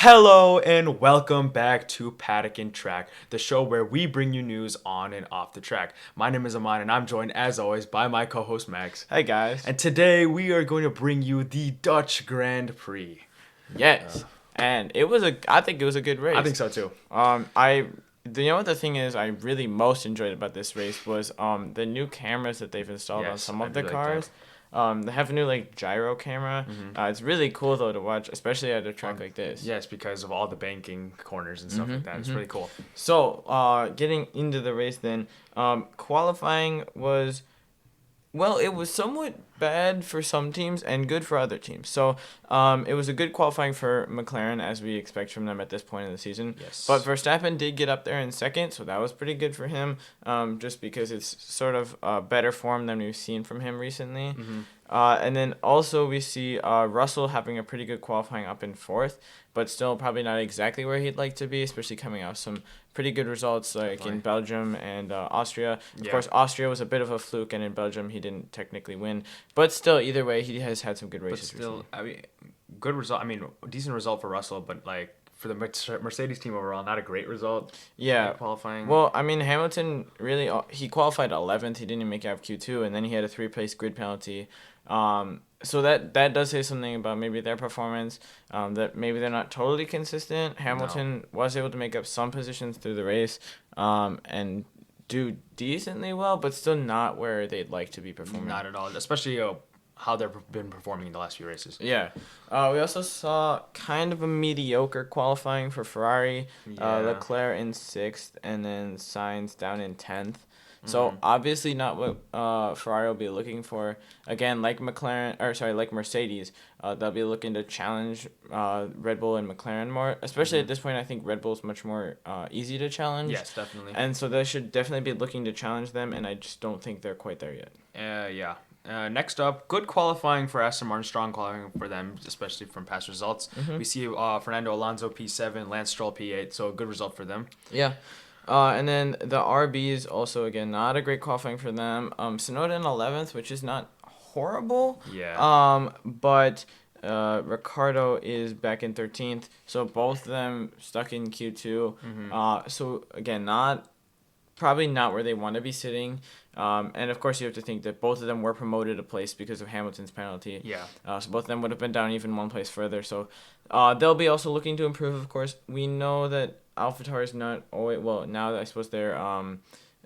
Hello and welcome back to Paddock and Track, the show where we bring you news on and off the track. My name is Amaan and I'm joined as always by my co-host Max. Hey guys. And today we are going to bring you the Dutch Grand Prix. Yes. And I think it was a good race. I think so too. You know what the thing is I really most enjoyed about this race was the new cameras that they've installed on some of the cars. They have a new gyro camera. It's really cool though to watch, especially at a track like this. Yes, because of all the banking corners and stuff like that. It's really cool. So, getting into the race then, qualifying was, well, it was somewhat bad for some teams and good for other teams. So, it was a good qualifying for McLaren, as we expect from them at this point in the season. Yes. But Verstappen did get up there in second, so that was pretty good for him, just because it's sort of better form than we've seen from him recently. And then also we see Russell having a pretty good qualifying up in fourth, but still probably not exactly where he'd like to be, especially coming out some pretty good results in Belgium and Austria. Of course, Austria was a bit of a fluke, and in Belgium he didn't technically win. But still, either way, he has had some good races. But still, recently. Good result. Decent result for Russell, but for the Mercedes team overall, not a great result. Yeah. Qualifying. Well, Hamilton really, he qualified 11th. He didn't make it out of Q2, and then he had a 3-place grid penalty. So that does say something about maybe their performance, that maybe they're not totally consistent. Hamilton was able to make up some positions through the race and do decently well, but still not where they'd like to be performing. Not at all, especially how they've been performing in the last few races. Yeah. We also saw kind of a mediocre qualifying for Ferrari. Leclerc in 6th and then Sainz down in 10th. So obviously not what Ferrari will be looking for. Again, like Mercedes, they'll be looking to challenge Red Bull and McLaren more. Especially at this point, I think Red Bull's much more easy to challenge. Yes, definitely. And so they should definitely be looking to challenge them, and I just don't think they're quite there yet. Yeah. Next up, good qualifying for Aston Martin, strong qualifying for them, especially from past results. We see Fernando Alonso P7, Lance Stroll P8, so a good result for them. Yeah. And then the RBs also, again, not a great qualifying for them. Tsunoda in 11th, which is not horrible. Yeah. But Ricardo is back in 13th, so both of them stuck in Q2. So, again, probably not where they want to be sitting. And, of course, you have to think that both of them were promoted a place because of Hamilton's penalty. Yeah. So both of them would have been down even one place further. So they'll be also looking to improve, of course. We know that AlphaTauri is not always, well, now I suppose they're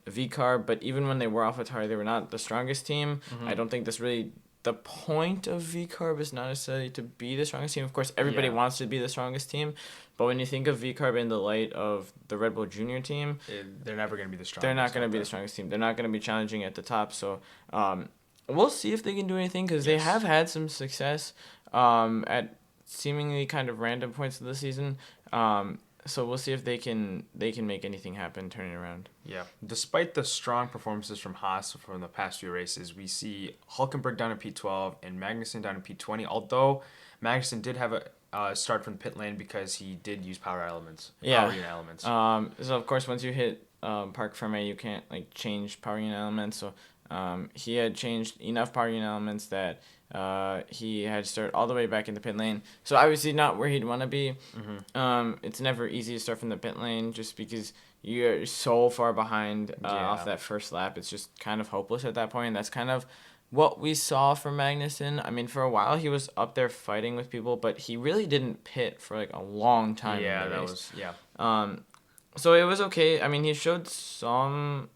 VCAR, but even when they were AlphaTauri, they were not the strongest team. I don't think that's really the point of VCARB is not necessarily to be the strongest team. Of course, everybody wants to be the strongest team, but when you think of VCARB in the light of the Red Bull Junior team, they're never going to be the strongest. They're not going to be the strongest team. They're not going to be challenging at the top. So we'll see if they can do anything, because they have had some success at seemingly kind of random points of the season. So we'll see if they can make anything happen, turn it around. Yeah. Despite the strong performances from Haas from the past few races, we see Hülkenberg down in P12 and Magnussen down in P20, although Magnussen did have a start from the pit lane because he did use power elements. Yeah. Power unit elements. So, of course, once you hit Parc Fermé, you can't change power unit elements. So he had changed enough power unit elements that he had to start all the way back in the pit lane. So obviously not where he'd want to be. It's never easy to start from the pit lane just because you're so far behind off that first lap. It's just kind of hopeless at that point. And that's kind of what we saw from Magnussen. For a while he was up there fighting with people, but he really didn't pit for a long time. So it was okay. He showed some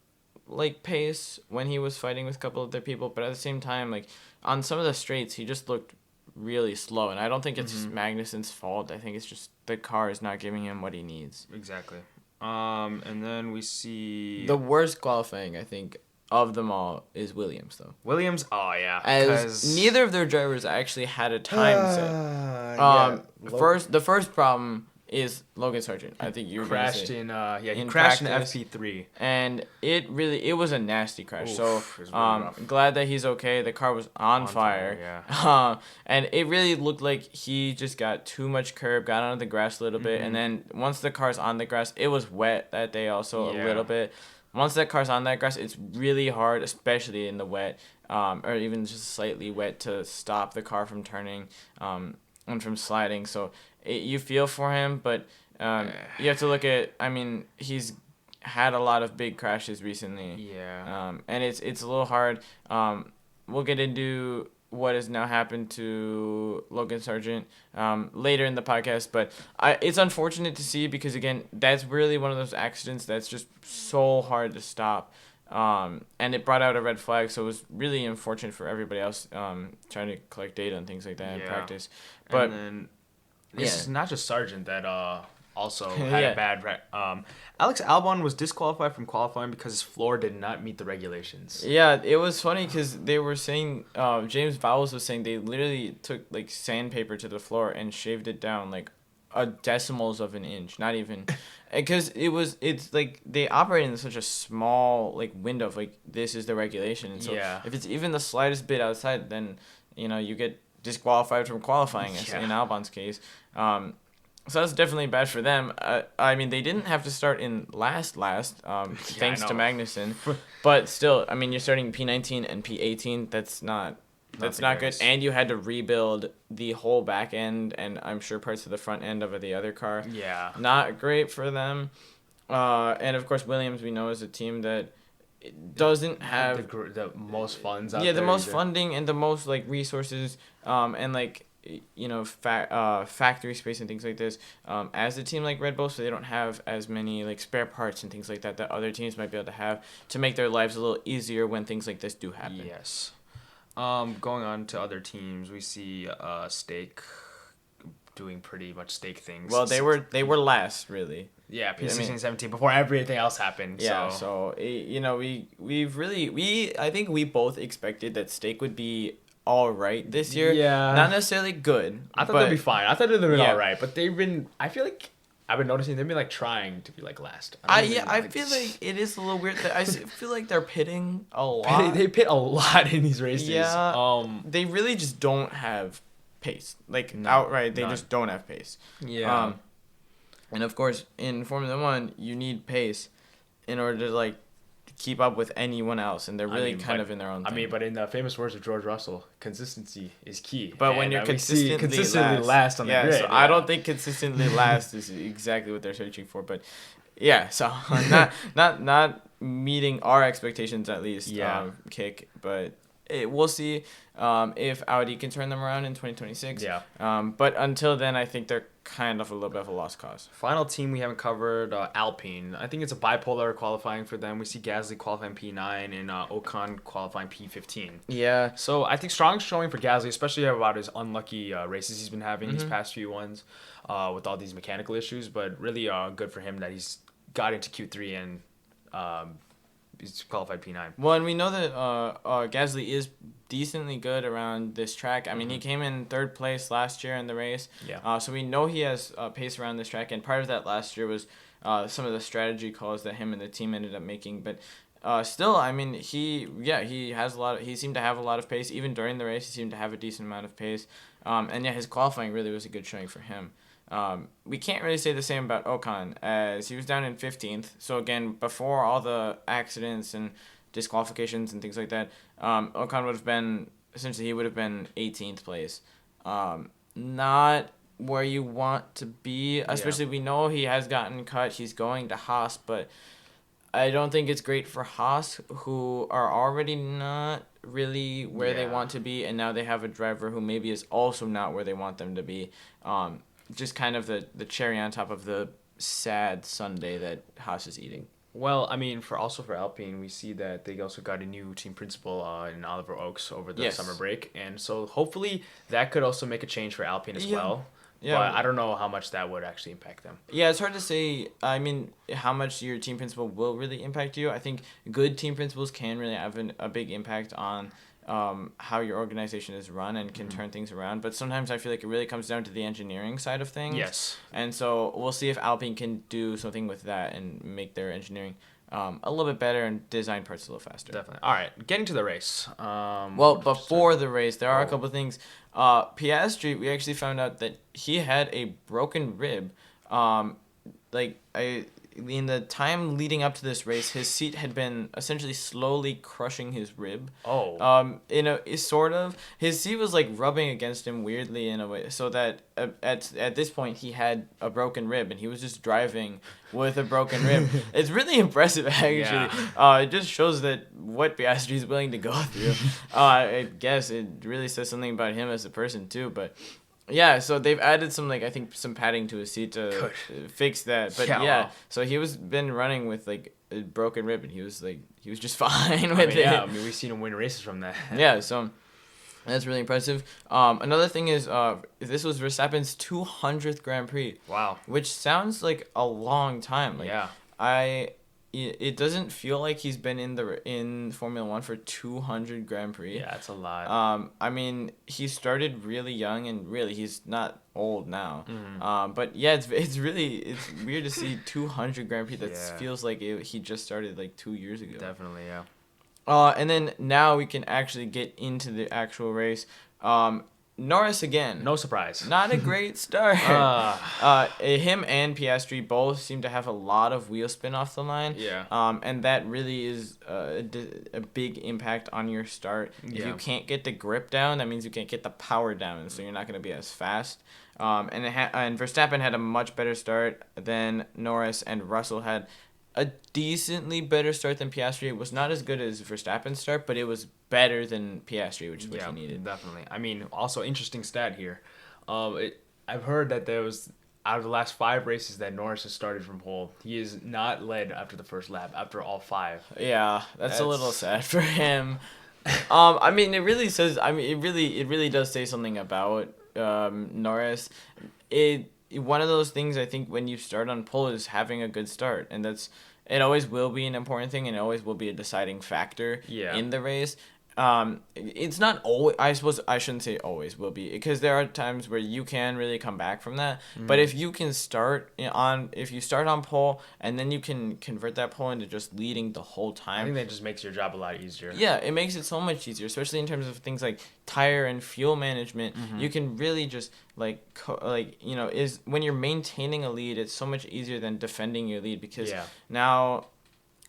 pace when he was fighting with a couple of other people, but at the same time, on some of the straights, he just looked really slow, and I don't think it's Magnussen's fault. I think it's just the car is not giving him what he needs. Exactly. And then we see the worst qualifying, I think, of them all is Williams, though. Williams, as neither of their drivers actually had a time set. The first problem is Logan Sargent. I think you crashed he crashed in FP3, and it was a nasty crash. Oof, so really glad that he's okay. The car was on fire. And it really looked like he just got too much curb, got onto the grass a little bit, and then once the car's on the grass, it was wet that day also a little bit. Once that car's on that grass, it's really hard, especially in the wet, or even just slightly wet, to stop the car from turning. and from sliding. So you feel for him, but you have to look at. I mean, he's had a lot of big crashes recently. Yeah. And it's a little hard. We'll get into what has now happened to Logan Sargent later in the podcast, but it's unfortunate to see because, again, that's really one of those accidents that's just so hard to stop. And it brought out a red flag, so it was really unfortunate for everybody else trying to collect data and things like that in practice. But and then this is not just Sargent that also had a bad Alex Albon was disqualified from qualifying because his floor did not meet the regulations. Yeah, it was funny because they were saying, James Vowles was saying they literally took like sandpaper to the floor and shaved it down like a decimals of an inch, not even, because it's like they operate in such a small like window of like this is the regulation, and so if it's even the slightest bit outside, then you get disqualified from qualifying, as in Albon's case. So that's definitely bad for them. I mean, they didn't have to start in last, thanks to Magnussen. But still, I mean, you're starting P19 and P18. That's not good. And you had to rebuild the whole back end and I'm sure parts of the front end of the other car. Yeah. Not great for them. And of course, Williams, we know, is a team that doesn't have the most funds out there. Yeah, the most either. funding and the most like resources and like factory space and things like this as a team like Red Bull, so they don't have as many like spare parts and things like that other teams might be able to have to make their lives a little easier when things like this do happen. Yes. Going on to other teams, we see Stake doing pretty much Stake things. Well, they were last, really. Yeah, P16, 17 before everything else happened. Yeah, so I think we both expected that Stake would be all right this year. Yeah. Not necessarily good. I thought they'd be fine. I thought they'd been all right, but I feel like I've been noticing they've been like trying to be like last. I feel like it is a little weird. I feel like they're pitting a lot. They pit a lot in these races. Yeah. They really just don't have pace. Like outright, they just don't have pace. Yeah. And of course, in Formula 1, you need pace in order to like keep up with anyone else, and they're really kind of in their own thing. But in the famous words of George Russell, consistency is key. But when you're consistently last on the grid. So I don't think consistently last is exactly what they're searching for. But so not meeting our expectations at least. Kick, but we'll see if Audi can turn them around in 2026. Yeah. But until then, I think they're kind of a little bit of a lost cause. Final team we haven't covered, Alpine. I think it's a bipolar qualifying for them. We see Gasly qualifying P9 and Ocon qualifying P15. Yeah. So I think strong showing for Gasly, especially about his unlucky races he's been having these past few ones with all these mechanical issues. But really good for him that he's got into Q3 and he's qualified P9. Well, and we know that Gasly is decently good around this track. I mean, he came in third place last year in the race. Yeah. So we know he has pace around this track, and part of that last year was some of the strategy calls that him and the team ended up making. But still, I mean, he has a lot. He seemed to have a lot of pace even during the race. He seemed to have a decent amount of pace. And his qualifying really was a good showing for him. We can't really say the same about Ocon, as he was down in 15th. So again, before all the accidents and disqualifications and things like that, Ocon would have been 18th place. Not where you want to be, especially we know he has gotten cut. He's going to Haas, but I don't think it's great for Haas, who are already not really where they want to be, and now they have a driver who maybe is also not where they want them to be. Just kind of the cherry on top of the sad sundae that Haas is eating. Well, I mean, for Alpine, we see that they also got a new team principal in Oliver Oakes over the summer break, and so hopefully that could also make a change for Alpine as well. Yeah. But I don't know how much that would actually impact them. Yeah, it's hard to say. I mean, how much your team principal will really impact you. I think good team principals can really have a big impact on how your organization is run and can turn things around. But sometimes I feel like it really comes down to the engineering side of things. Yes. And so we'll see if Alpine can do something with that and make their engineering a little bit better and design parts a little faster. Definitely. All right, getting to the race. Well, before the race, there are a couple of things. Piastri, we actually found out that he had a broken rib. in the time leading up to this race, his seat had been essentially slowly crushing his rib. Oh. Sort of. His seat was like rubbing against him weirdly in a way, so that at this point he had a broken rib and he was just driving with a broken rib. It's really impressive, actually. Yeah. It just shows that what Piastri is willing to go through. I guess it really says something about him as a person too, but. Yeah, so they've added some I think some padding to his seat to fix that. But Yeah. so he was been running with like a broken rib and he was just fine with it. Yeah, we've seen him win races from that. Yeah, so that's really impressive. Another thing is this was Verstappen's 200th Grand Prix. Wow. Which sounds like a long time. Yeah. It doesn't feel like he's been in Formula 1 for 200 Grand Prix. Yeah, it's a lot. I mean, he started really young and really he's not old now. Mm-hmm. But yeah, it's weird to see 200 Grand Prix. That feels like he just started 2 years ago. Definitely, yeah. And then now we can actually get into the actual race. Norris again. No surprise. Not a great start. Him and Piastri both seem to have a lot of wheel spin off the line. Yeah. And that really is a big impact on your start. If you can't get the grip down, that means you can't get the power down, so you're not going to be as fast. And Verstappen had a much better start than Norris, and Russell had a decently better start than Piastri. It was not as good as Verstappen's start, but it was better than Piastri, which is what he needed. Definitely. I mean, also interesting stat here. I've heard that there was out of the last 5 races that Norris has started from pole, he is not led after the first lap after all 5. Yeah, that's a little sad for him. I mean, it really says. I mean, it really does say something about Norris. One of those things I think when you start on pole is having a good start, and it always will be an important thing, and it always will be a deciding factor in the race. It's not always. I suppose I shouldn't say always will be, because there are times where you can really come back from that. But if you can if you start on pole and then you can convert that pole into just leading the whole time, I think that just makes your job a lot easier. Yeah, it makes it so much easier, especially in terms of things like tire and fuel management. You can really just is when you're maintaining a lead, it's so much easier than defending your lead, because now.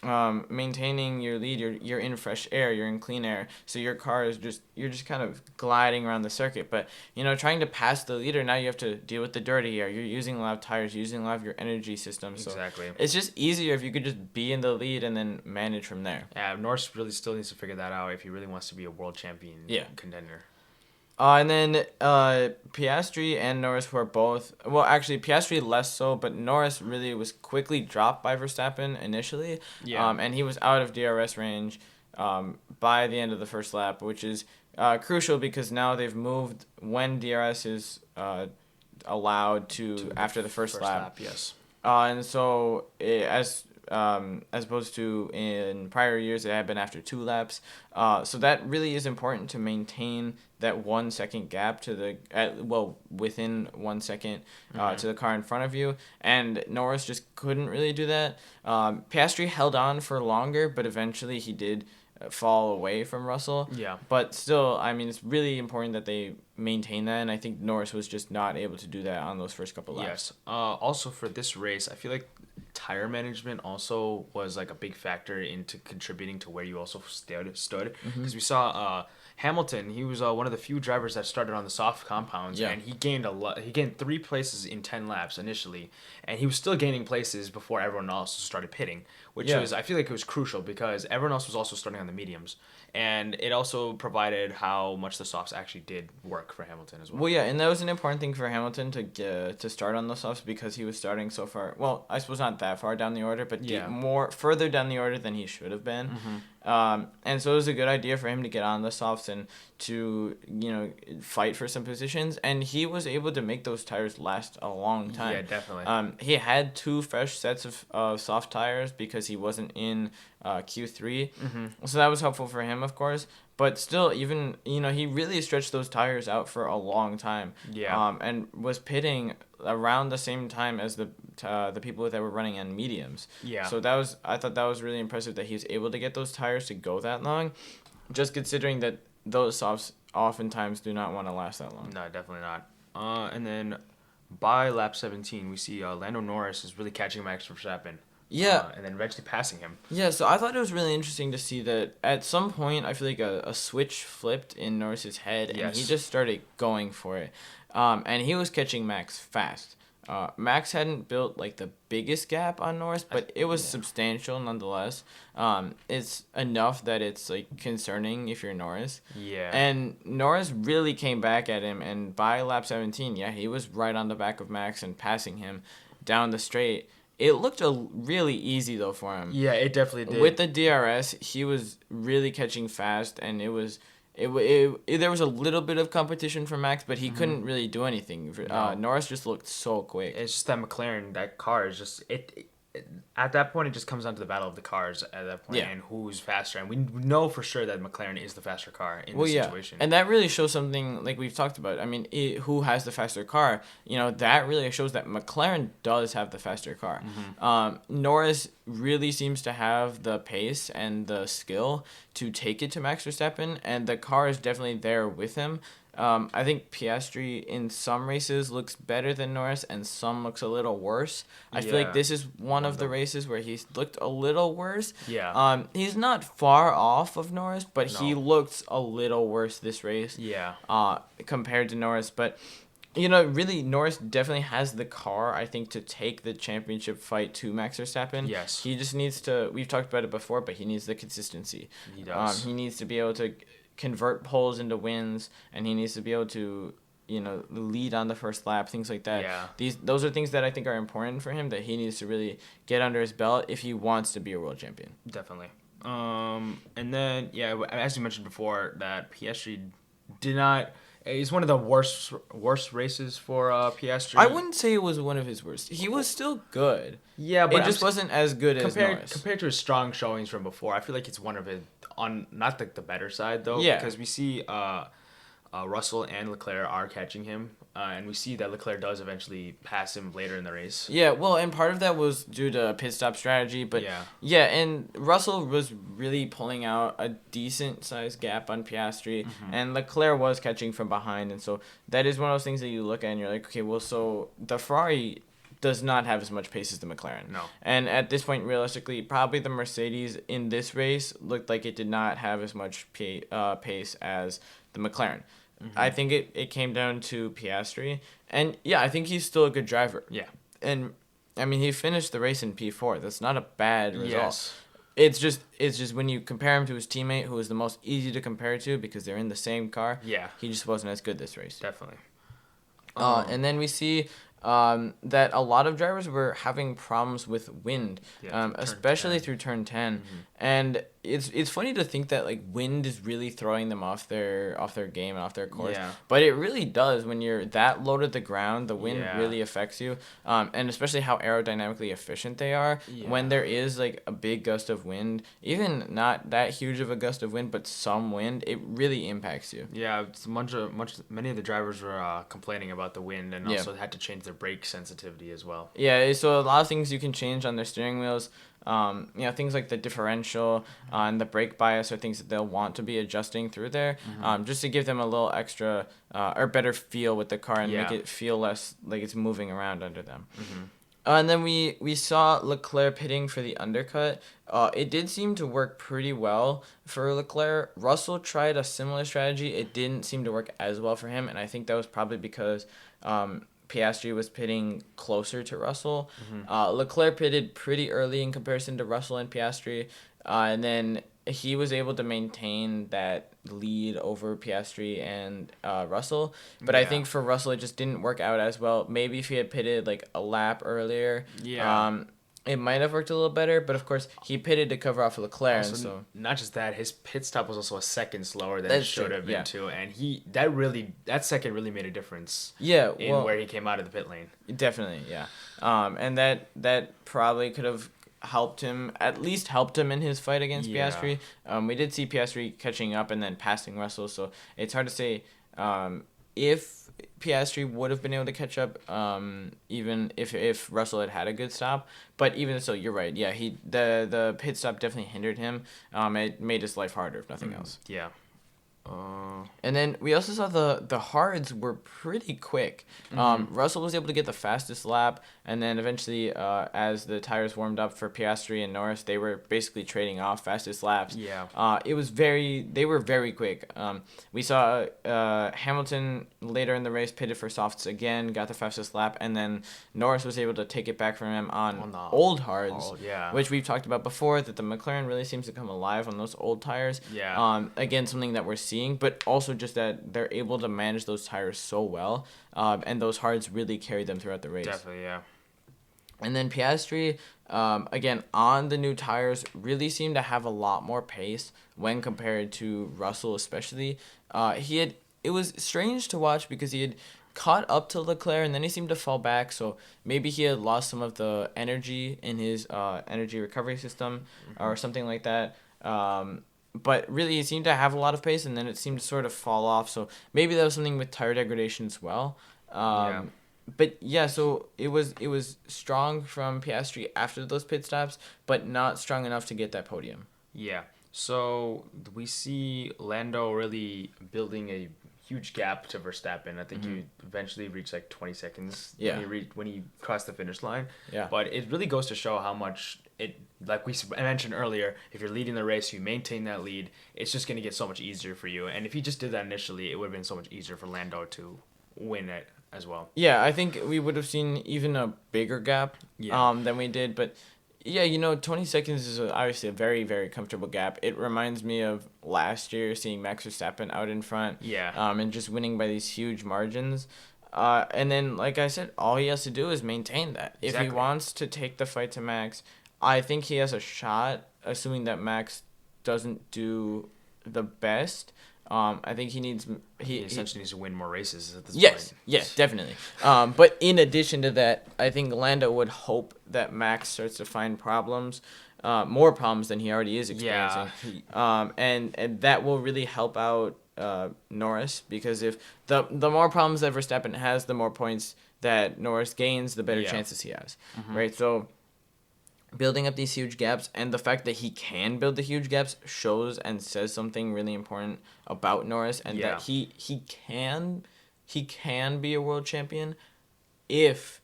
Maintaining your lead, you're in fresh air, you're in clean air, so your car is you're just kind of gliding around the circuit. But trying to pass the leader, now you have to deal with the dirty air. You're using a lot of tires, using a lot of your energy system. So exactly. It's just easier if you could just be in the lead and then manage from there. Yeah, Norris really still needs to figure that out if he really wants to be a world champion contender. And then Piastri and Norris were both... Well, actually, Piastri less so, but Norris really was quickly dropped by Verstappen initially. Yeah. And he was out of DRS range by the end of the first lap, which is crucial because now they've moved when DRS is allowed to after the first lap. Yes. And so as opposed to in prior years, it had been after 2 laps. So that really is important to maintain that 1 second gap to within 1 second to the car in front of you. And Norris just couldn't really do that. Piastri held on for longer, but eventually he did fall away from Russell. Yeah. But still, I mean, it's really important that they maintain that, and I think Norris was just not able to do that on those first couple laps. Yes. Also for this race, I feel like tire management also was a big factor into contributing to where you also stood, because we saw Hamilton. He was one of the few drivers that started on the soft compounds, and he gained a lot. He gained 3 places in 10 laps initially, and he was still gaining places before everyone else started pitting, which was, I feel like it was crucial because everyone else was also starting on the mediums, and it also provided how much the softs actually did work for Hamilton as well. Well, yeah, and that was an important thing for Hamilton to start on the softs because he was starting so far. Well, I suppose not that far down the order, but further down the order than he should have been. And so it was a good idea for him to get on the softs and to fight for some positions, and he was able to make those tires last a long time. Yeah, definitely. He had 2 fresh sets of soft tires because he wasn't in Q3, so that was helpful for him, of course. But still, even he really stretched those tires out for a long time. Yeah. And was pitting around the same time as the people that were running on mediums. Yeah. So I thought that was really impressive that he was able to get those tires to go that long, just considering that those softs oftentimes do not want to last that long. No, definitely not. And then by lap 17, we see Lando Norris is really catching Max Verstappen. Yeah. And then eventually passing him. Yeah, so I thought it was really interesting to see that at some point I feel like a switch flipped in Norris's head, and he Yes. just started going for it. And he was catching Max fast. Max hadn't built like the biggest gap on Norris, but it was substantial nonetheless. It's enough that it's like concerning if you're Norris. Yeah. And Norris really came back at him, and by lap 17, yeah, he was right on the back of Max and passing him down the straight. It looked really easy though for him. Yeah, it definitely did. With the DRS, he was really catching fast, and there was a little bit of competition for Max, but he couldn't really do anything. No. Norris just looked so quick. It's just that McLaren, that car is just at that point, it just comes down to the battle of the cars at that point, and who's faster. And we know for sure that McLaren is the faster car in this situation. And that really shows something like we've talked about. I mean, who has the faster car? That really shows that McLaren does have the faster car. Norris really seems to have the pace and the skill to take it to Max Verstappen, and the car is definitely there with him. I think Piastri in some races looks better than Norris, and some looks a little worse. I feel like this is one of the races where he's looked a little worse. Yeah. He's not far off of Norris, but he looked a little worse this race. Yeah. Compared to Norris, but really Norris definitely has the car, I think, to take the championship fight to Max Verstappen. Yes. He just needs to. We've talked about it before, but he needs the consistency. He does. He needs to be able to convert poles into wins, and he needs to be able to lead on the first lap, things like that. Yeah. Those are things that I think are important for him, that he needs to really get under his belt if he wants to be a world champion. Definitely. And then as you mentioned before, that Piastri did not. It's one of the worst races for Piastri. I wouldn't say it was one of his worst. He was still good. Yeah, but it just wasn't as good as Norris. Compared to his strong showings from before. I feel like it's one of his on not the better side though. Yeah. Because we see Russell and Leclerc are catching him, and we see that Leclerc does eventually pass him later in the race. Yeah, well, and part of that was due to pit stop strategy, but and Russell was really pulling out a decent sized gap on Piastri, and Leclerc was catching from behind, and so that is one of those things that you look at and you're like, okay, well, so the Ferrari does not have as much pace as the McLaren. No. And at this point, realistically, probably the Mercedes in this race looked like it did not have as much pace as the McLaren. I think it came down to Piastri. And, I think he's still a good driver. Yeah. And, I mean, he finished the race in P4. That's not a bad result. Yes. It's just when you compare him to his teammate, who is the most easy to compare to because they're in the same car, he just wasn't as good this race. Definitely. And then we see that a lot of drivers were having problems with wind, especially through turn 10. And it's funny to think that like wind is really throwing them off their game and off their course. But it really does. When you're that low to the ground, the wind really affects you. And especially how aerodynamically efficient they are. When there is like a big gust of wind, even not that huge of a gust of wind, but some wind, it really impacts you. Yeah, it's many of the drivers were complaining about the wind, and also had to change their brake sensitivity as well. Yeah, so a lot of things you can change on their steering wheels. Things like the differential and the brake bias are things that they'll want to be adjusting through there, just to give them a little extra or better feel with the car and make it feel less like it's moving around under them. And then we saw Leclerc pitting for the undercut. It did seem to work pretty well for Leclerc. Russell tried a similar strategy. It didn't seem to work as well for him, and I think that was probably because Piastri was pitting closer to Russell. Leclerc pitted pretty early in comparison to Russell and Piastri, and then he was able to maintain that lead over Piastri and Russell. But I think for Russell, it just didn't work out as well. Maybe if he had pitted like a lap earlier, it might have worked a little better. But of course, he pitted to cover off Leclerc. Also, and so not just that, his pit stop was also a second slower than it should have been too, and that second really made a difference. In where he came out of the pit lane. Definitely, yeah. And that probably could have helped him in his fight against Piastri. We did see Piastri catching up and then passing Russell, so it's hard to say if Piastri would have been able to catch up, even if Russell had a good stop. But even so, you're right. Yeah, the pit stop definitely hindered him. It made his life harder, if nothing else. Yeah. And then we also saw the hards were pretty quick. Russell was able to get the fastest lap, and then eventually, as the tires warmed up for Piastri and Norris, they were basically trading off fastest laps. Yeah. They were very quick. We saw Hamilton later in the race pitted for softs again, got the fastest lap, and then Norris was able to take it back from him on the old hards, which we've talked about before, that the McLaren really seems to come alive on those old tires. Yeah. Again, something that we're seeing, but also just that they're able to manage those tires so well, and those hards really carry them throughout the race. Definitely, yeah. And then Piastri, again, on the new tires, really seemed to have a lot more pace when compared to Russell, especially. It was strange to watch because he had caught up to Leclerc and then he seemed to fall back, so maybe he had lost some of the energy in his energy recovery system or something like that. But really, he seemed to have a lot of pace, and then it seemed to sort of fall off. So maybe that was something with tire degradation as well. But yeah, so it was strong from Piastri after those pit stops, but not strong enough to get that podium. Yeah. So we see Lando really building a huge gap to Verstappen. I think he eventually reached like 20 seconds when he crossed the finish line. Yeah. But it really goes to show how much like we mentioned earlier, if you're leading the race, you maintain that lead, it's just going to get so much easier for you. And if he just did that initially, it would have been so much easier for Lando to win it as well. Yeah, I think we would have seen even a bigger gap than we did. But yeah, 20 seconds is obviously a very, very comfortable gap. It reminds me of last year seeing Max Verstappen out in front. Yeah. And just winning by these huge margins. And then, like I said, all he has to do is maintain that. Exactly. If he wants to take the fight to Max, I think he has a shot, assuming that Max doesn't do the best. I think he essentially needs to win more races at this point. Yes, definitely. But in addition to that, I think Lando would hope that Max starts to find problems, more problems than he already is experiencing. Yeah. And that will really help out Norris, because if the more problems that Verstappen has, the more points that Norris gains, the better chances he has. Right? So building up these huge gaps, and the fact that he can build the huge gaps shows and says something really important about Norris, and that he can be a world champion if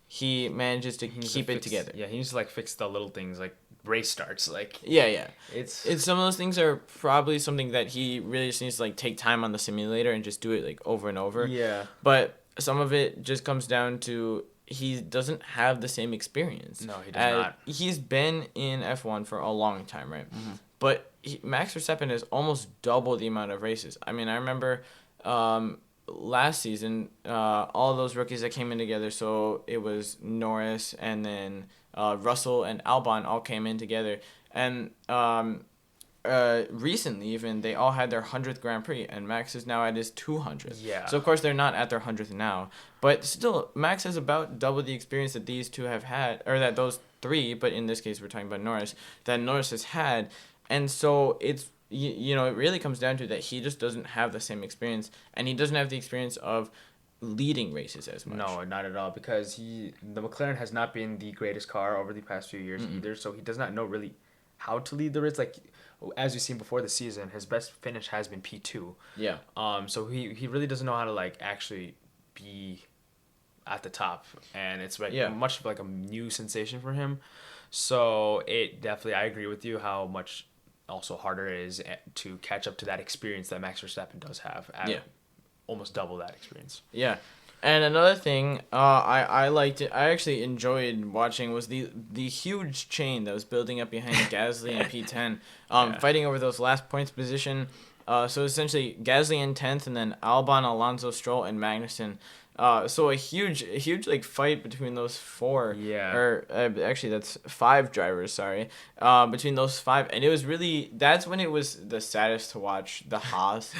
he manages to keep it together. Yeah, he needs to fix the little things like race starts. It's some of those things are probably something that he really just needs to take time on the simulator and just do it over and over. Yeah. But some of it just comes down to he doesn't have the same experience. No, he does not. He's been in F1 for a long time, right? But Max Verstappen has almost double the amount of races. I mean, I remember last season, all those rookies that came in together, so it was Norris and then Russell and Albon all came in together. And recently even, they all had their 100th Grand Prix, and Max is now at his 200th. Yeah. So, of course, they're not at their 100th now. But still, Max has about double the experience that these two have had, or that those three, but in this case we're talking about Norris, that Norris has had. And so it's, it really comes down to that he just doesn't have the same experience, and he doesn't have the experience of leading races as much. No, not at all, because the McLaren has not been the greatest car over the past few years either, so he does not know really how to lead the race. As we've seen before the season, his best finish has been P2. Yeah. So he really doesn't know how to actually be at the top, and it's much of a new sensation for him. So it definitely, I agree with you how much also harder it is to catch up to that experience that Max Verstappen does have. Almost double that experience. Yeah. And another thing I liked it, I actually enjoyed watching, was the huge chain that was building up behind Gasly and P10, fighting over those last points position. So essentially Gasly in 10th, and then Albon, Alonso, Stroll, and Magnussen. So a huge fight between those four. Yeah. Or actually that's 5 drivers, sorry. Between those 5, and it was really, that's when it was the saddest to watch the Haas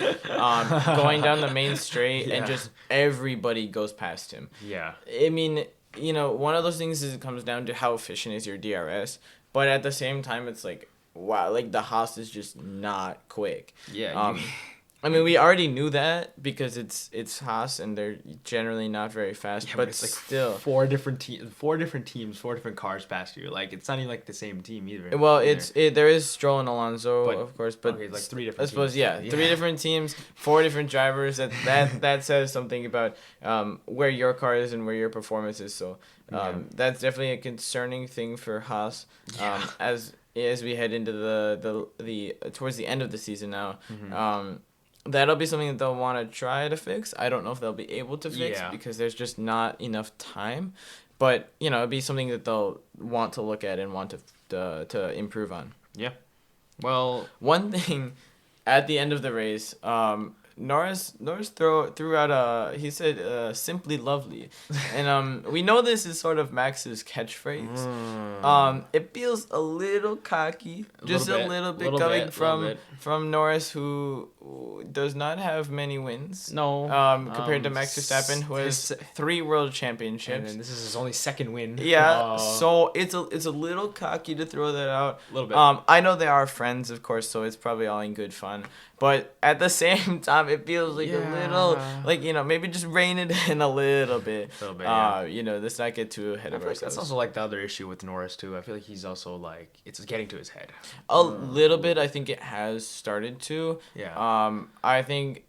going down the main straight and just everybody goes past him. Yeah. I mean, one of those things is it comes down to how efficient is your DRS, but at the same time it's wow, the Haas is just not quick. Yeah. I mean, we already knew that because it's Haas and they're generally not very fast, Yeah, but it's like still. four different teams, four different cars past you. Like it's not even like the same team either. Well, either. there is Stroll and Alonso, But- of course, but okay, like three I different suppose teams. yeah, Yeah. 3 different teams, 4 different drivers. That says something about where your car is and where your performance is. So that's definitely a concerning thing for Haas. Yeah. As we head into the towards the end of the season now. Mm-hmm. That'll be something that they'll want to try to fix. I don't know if they'll be able to fix Yeah. because there's just not enough time. But, it'll be something that they'll want to look at and want to improve on. Yeah. Well, One thing at the end of the race, Norris threw out he said simply lovely, and we know this is sort of Max's catchphrase. It feels a little cocky, just a little bit coming from Norris, who does not have many wins. no. Compared to Max Verstappen, who has 3 world championships. And this is his only second win. Yeah, so it's a little cocky to throw that out. A little bit. I know they are friends, of course, so it's probably all in good fun. But at the same time, it feels like a little, like, maybe just rein it in a little bit. A little bit, yeah. Let's not get too ahead of That's ourselves. also like the other issue with Norris too. I feel like he's also like it's getting to his head. A little bit, I think it has started to. Yeah. I think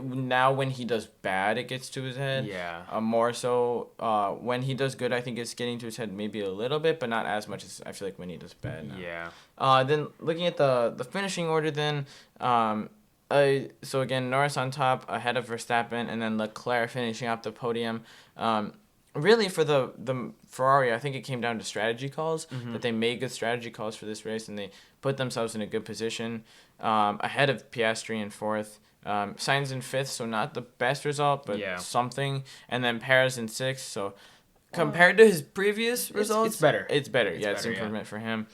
now when he does bad, it gets to his head. Yeah. More so when he does good, I think it's getting to his head maybe a little bit, but not as much as I feel like when he does bad now. Yeah. Then looking at the finishing order then, so again, Norris on top ahead of Verstappen, and then Leclerc finishing up the podium. Really for the Ferrari, I think it came down to strategy calls, that they made good strategy calls for this race, and they put themselves in a good position ahead of Piastri in 4th. Sainz in 5th, so not the best result, but something. And then Perez in 6th, so compared to his previous results, it's better. It's better. It's improvement for him.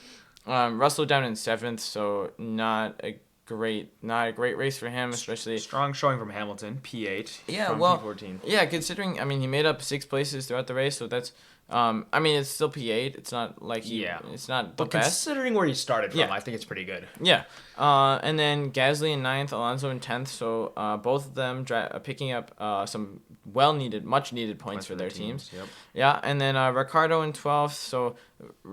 Russell down in 7th, so not a great race for him, especially Strong showing from Hamilton, P8. Yeah, from well, P14. yeah, considering he made up 6 places throughout the race, so that's it's still P8. It's not like it's not the But best. considering where he started from, I think it's pretty good. Yeah. And then Gasly in 9th, Alonso in 10th, so both of them picking up some much needed points for their teams. Yep. Yeah, and then Ricciardo in 12th, so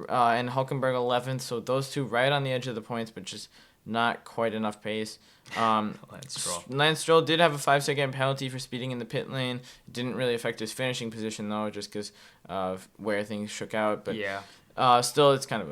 and Hülkenberg 11th, so those two right on the edge of the points, but just not quite enough pace. Lance Stroll did have a 5-second penalty for speeding in the pit lane. It didn't really affect his finishing position though, just because of where things shook out. But still, it's kind of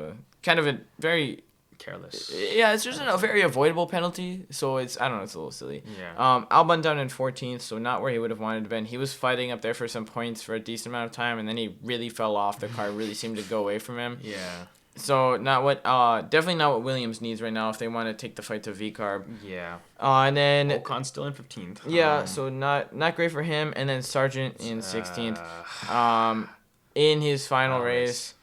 a very careless. Yeah, it's just a very avoidable penalty. So it's a little silly. Yeah. Albon down in 14th, so not where he would have wanted to be. He was fighting up there for some points for a decent amount of time, and then he really fell off. The car really seemed to go away from him. Yeah. So definitely not what Williams needs right now if they want to take the fight to VCARB. Yeah. And then Ocon's still in 15th. Yeah, so not great for him. And then Sargent in 16th. In his final race,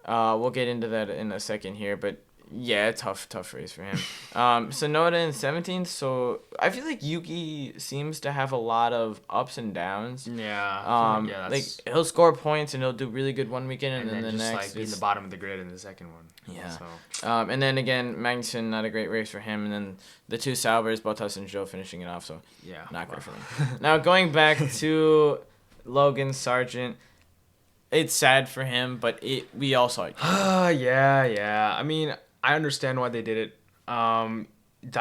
we'll get into that in a second here, but yeah, tough race for him. Sonoda in 17th. So I feel like Yuki seems to have a lot of ups and downs. Yeah. Like he'll score points and he'll do really good one weekend, and then the just next like be in the bottom of the grid in the second one. Yeah. So. And then again, Magnussen, not a great race for him, and then the 2 Saubers, Bottas and Zhou finishing it off. So yeah, not great for them. Now going back to Logan Sargent. It's sad for him, but we all saw it. Yeah. I mean, I understand why they did it. I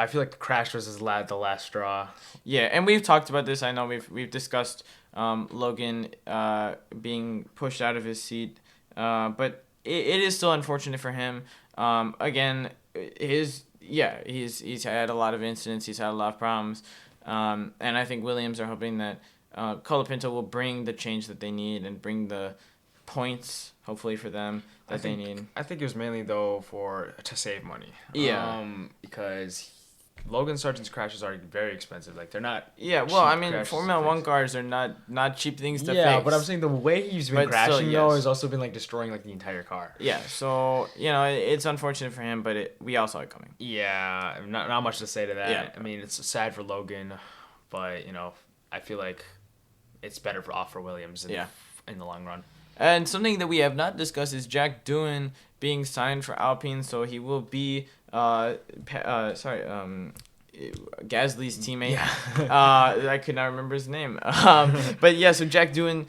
feel like the crash was the last straw. Yeah, and we've talked about this. I know we've discussed Logan being pushed out of his seat, but it is still unfortunate for him. Again, he's had a lot of incidents. He's had a lot of problems, and I think Williams are hoping that Colapinto will bring the change that they need and bring the points, hopefully, for them they need. I think it was mainly though to save money. Yeah. Because Logan Sargent's crashes are very expensive. Like they're not. Yeah. Well, I mean, Formula 1 cars are not cheap things to fix. Yeah, but I'm saying the way he's been crashing though has also been like destroying like the entire car. Yeah. So it's unfortunate for him, but we all saw it coming. Yeah. Not much to say to that. Yeah. I mean, it's sad for Logan, but I feel like it's better for Williams in the long run. And something that we have not discussed is Jack Doohan being signed for Alpine, so he will be Gasly's teammate. Yeah. I could not remember his name. But yeah, so Jack Doohan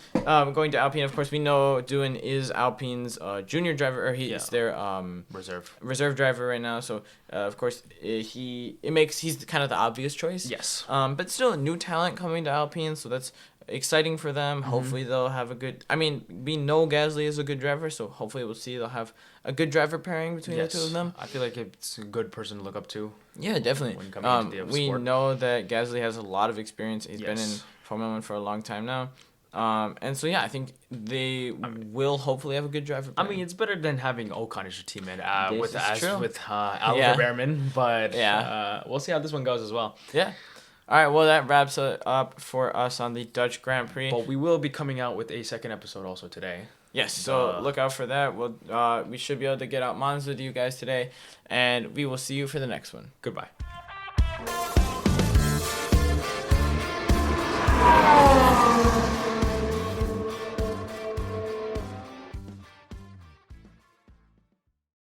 going to Alpine. Of course, we know Doohan is Alpine's junior driver, or he's their reserve driver right now. So of course he's kind of the obvious choice. Yes. But still a new talent coming to Alpine, so that's exciting for them. Hopefully they'll have a good. I mean, we know Gasly is a good driver, so hopefully we'll see they'll have a good driver pairing between the two of them. I feel like it's a good person to look up to. Yeah, definitely. When coming into the we sport. know that Gasly has a lot of experience. He's been in Formula 1 for a long time now. And so, yeah, I think they will hopefully have a good driver pairing. I mean, it's better than having Ocon as your teammate with Yeah. Behrman, but Yeah. we'll see how this one goes as well. Yeah. All right, well, that wraps it up for us on the Dutch Grand Prix. But we will be coming out with a second episode also today. Yes, so look out for that. We should be able to get out Monza to you guys today, and we will see you for the next one. Goodbye.